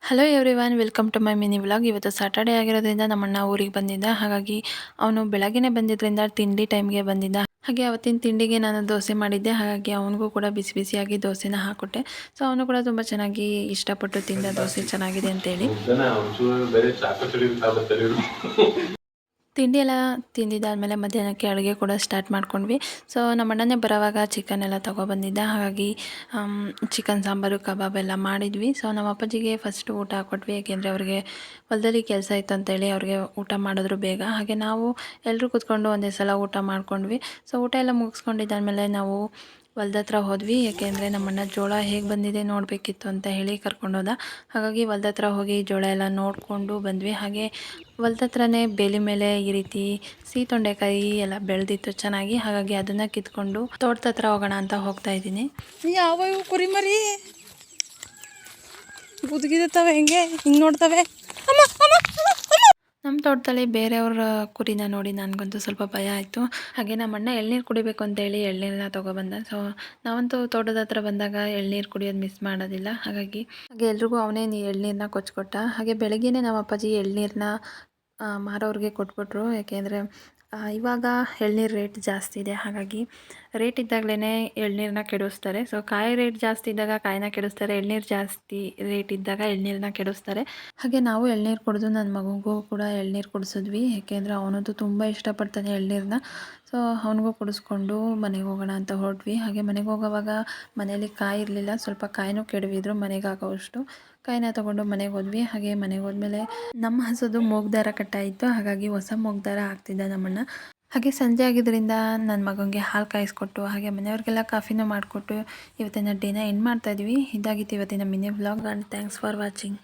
Hello everyone, welcome to my mini vlog. ಇವತ್ತು Saturday ಆಗಿರೋದ್ರಿಂದ ನಮ್ಮಣ್ಣ ಊರಿಗೆ ಬಂದಿದ್ದ. ಹಾಗಾಗಿ ಅವನು ಬೆಳಗ್ಗೆನೇ ಬಂದಿದ್ದರಿಂದ ತಿಂಡಿ ಟೈಮ್ಗೆ ಬಂದಿದ್ದ. ಹಾಗೆ ಅವತ್ತಿನ ತಿಂಡಿಗೆ ನಾನು ದೋಸೆ ಮಾಡಿದ್ದೆ. ಹಾಗಾಗಿ ಅವನಿಗೂ ಕೂಡ ಬಿಸಿ ಬಿಸಿಯಾಗಿ ದೋಸೆನ ಹಾಕ್ಕೊಟ್ಟೆ. ಸೊ ಅವನು ಕೂಡ ತುಂಬ ಚೆನ್ನಾಗಿ ಇಷ್ಟಪಟ್ಟು ತಿಂದ. ದೋಸೆ ಚೆನ್ನಾಗಿದೆ ಅಂತೇಳಿ. ತಿಂಡಿ ಎಲ್ಲ ತಿಂದಿದ್ದಾದಮೇಲೆ ಮಧ್ಯಾಹ್ನಕ್ಕೆ ಅಡುಗೆ ಕೂಡ ಸ್ಟಾರ್ಟ್ ಮಾಡ್ಕೊಂಡ್ವಿ. ಸೊ ನಮ್ಮ ಅಣ್ಣನೇ ಬರೋವಾಗ ಚಿಕನ್ ಎಲ್ಲ ತೊಗೊಬಂದಿದ್ದ. ಹಾಗಾಗಿ ಚಿಕನ್ ಸಾಂಬಾರು ಕಬಾಬ್ ಎಲ್ಲ ಮಾಡಿದ್ವಿ. ಸೊ ನಮ್ಮ ಅಪ್ಪಾಜಿಗೆ ಫಸ್ಟ್ ಊಟ ಹಾಕ್ಕೊಟ್ವಿ, ಏಕೆಂದರೆ ಅವ್ರಿಗೆ ಹೊಲದಲ್ಲಿ ಕೆಲಸ ಇತ್ತು ಅಂತೇಳಿ ಅವ್ರಿಗೆ ಊಟ ಮಾಡಿದ್ರು ಬೇಗ. ಹಾಗೆ ನಾವು ಎಲ್ಲರೂ ಕೂತ್ಕೊಂಡು ಒಂದೇ ಸಲ ಊಟ ಮಾಡ್ಕೊಂಡ್ವಿ. ಸೊ ಊಟ ಎಲ್ಲ ಮುಗಿಸ್ಕೊಂಡಿದ್ದಾದಮೇಲೆ ನಾವು ಹೊಲ್ದ ಹತ್ರ ಹೋದ್ವಿ, ಏಕೆಂದರೆ ನಮ್ಮಣ್ಣ ಜೋಳ ಹೇಗೆ ಬಂದಿದೆ ನೋಡಬೇಕಿತ್ತು ಅಂತ ಹೇಳಿ ಕರ್ಕೊಂಡೋದ. ಹಾಗಾಗಿ ಹೊಲ್ದ ಹತ್ರ ಹೋಗಿ ಜೋಳ ಎಲ್ಲ ನೋಡಿಕೊಂಡು ಬಂದ್ವಿ. ಹಾಗೆ ಹೊಲ್ದ ಹತ್ರನೇ ಬೇಲಿ ಮೇಲೆ ಈ ರೀತಿ ಸಿಹಿ ತೊಂಡೆಕಾಯಿ ಎಲ್ಲ ಬೆಳೆದಿತ್ತು ಚೆನ್ನಾಗಿ. ಹಾಗಾಗಿ ಅದನ್ನು ಕಿತ್ಕೊಂಡು ತೋಟದ ಹತ್ರ ಹೋಗೋಣ ಅಂತ ಹೋಗ್ತಾ ಇದ್ದೀನಿ. ಯಾವ ಕುರಿಮರಿ ಗುದ್ಗಿದತ್ತವೆ, ಹೆಂಗೆ ಹಿಂಗೆ ನೋಡ್ತವೆ. ನಮ್ಮ ತೋಟದಲ್ಲಿ ಬೇರೆಯವ್ರ ಕುರಿನ ನೋಡಿ ನನಗಂತೂ ಸ್ವಲ್ಪ ಭಯ ಆಯಿತು. ಹಾಗೆ ನಮ್ಮ ಅಣ್ಣ ಎಳ್ನೀರು ಕುಡಿಬೇಕು ಅಂತೇಳಿ ಎಳ್ನೀರನ್ನ ತೊಗೊಬಂದ. ಸೊ ನಾವಂತೂ ತೋಟದ ಹತ್ರ ಬಂದಾಗ ಎಳ್ನೀರು ಕುಡಿಯೋದು ಮಿಸ್ ಮಾಡೋದಿಲ್ಲ. ಹಾಗೆ ಎಲ್ರಿಗೂ ಅವನೇ ಎಳ್ನೀರನ್ನ ಕೊಚ್ಕೊಟ್ಟ. ಹಾಗೆ ಬೆಳಗ್ಗೆನೇ ನಮ್ಮ ಅಪ್ಪಾಜಿ ಎಳ್ನೀರನ್ನ ಮಾರೋರಿಗೆ ಕೊಟ್ಬಿಟ್ರು. ಯಾಕೆಂದರೆ ಇವಾಗ ಎಳ್ನೀರು ರೇಟ್ ಜಾಸ್ತಿ ಇದೆ. ಹಾಗಾಗಿ ರೇಟ್ ಇದ್ದಾಗಲೇ ಎಳ್ನೀರನ್ನ ಕೆಡಿಸ್ತಾರೆ. ಸೊ ಕಾಯಿ ರೇಟ್ ಜಾಸ್ತಿ ಇದ್ದಾಗ ಕಾಯಿನ ಕೆಡಿಸ್ತಾರೆ, ಎಳ್ನೀರು ಜಾಸ್ತಿ ರೇಟ್ ಇದ್ದಾಗ ಎಳ್ನೀರನ್ನ ಕೆಡಿಸ್ತಾರೆ. ಹಾಗೆ ನಾವು ಎಳ್ನೀರು ಕುಡಿದು ನನ್ನ ಮಗುಗೂ ಕೂಡ ಎಳ್ನೀರು ಕುಡಿಸಿದ್ವಿ. ಏಕೆಂದರೆ ಅವನಂತೂ ತುಂಬ ಇಷ್ಟಪಡ್ತಾನೆ ಎಳ್ನೀರನ್ನ. ಸೊ ಅವನಿಗೂ ಕುಡಿಸ್ಕೊಂಡು ಮನೆಗೆ ಹೋಗೋಣ ಅಂತ ಹೊರಟ್ವಿ. ಹಾಗೆ ಮನೆಗೆ ಹೋಗೋವಾಗ ಮನೇಲಿ ಕಾಯಿ ಇರಲಿಲ್ಲ, ಸ್ವಲ್ಪ ಕಾಯಿನೂ ಕೆಡವಿದ್ರು. ಮನೆಗೆ ಆಗೋವಷ್ಟು ಕಾಯಿನ ತೊಗೊಂಡು ಮನೆಗೆ ಹೋದ್ವಿ. ಹಾಗೆ ಮನೆಗೆ ಹೋದ್ಮೇಲೆ ನಮ್ಮ ಹಸುದು ಮೂಗ್ದಾರ ಕಟ್ಟಾಯಿತು. ಹಾಗಾಗಿ ಹೊಸ ಮೂಗ್ದಾರ ಹಾಕ್ತಿದ್ದ ನಮ್ಮಣ್ಣ. ಹಾಗೆ ಸಂಜೆ ಆಗಿದ್ದರಿಂದ ನನ್ನ ಮಗನಿಗೆ ಹಾಲು ಕಾಯಿಸ್ಕೊಟ್ಟು ಹಾಗೆ ಮನೆಯವ್ರಿಗೆಲ್ಲ ಕಾಫಿನೂ ಮಾಡಿಕೊಟ್ಟು ಇವತ್ತಿನ ಡೇನ ಎಂಡ್ ಮಾಡ್ತಾಯಿದ್ವಿ. ಇದಾಗಿತ್ತು ಇವತ್ತಿನ mini vlog. And thanks for watching.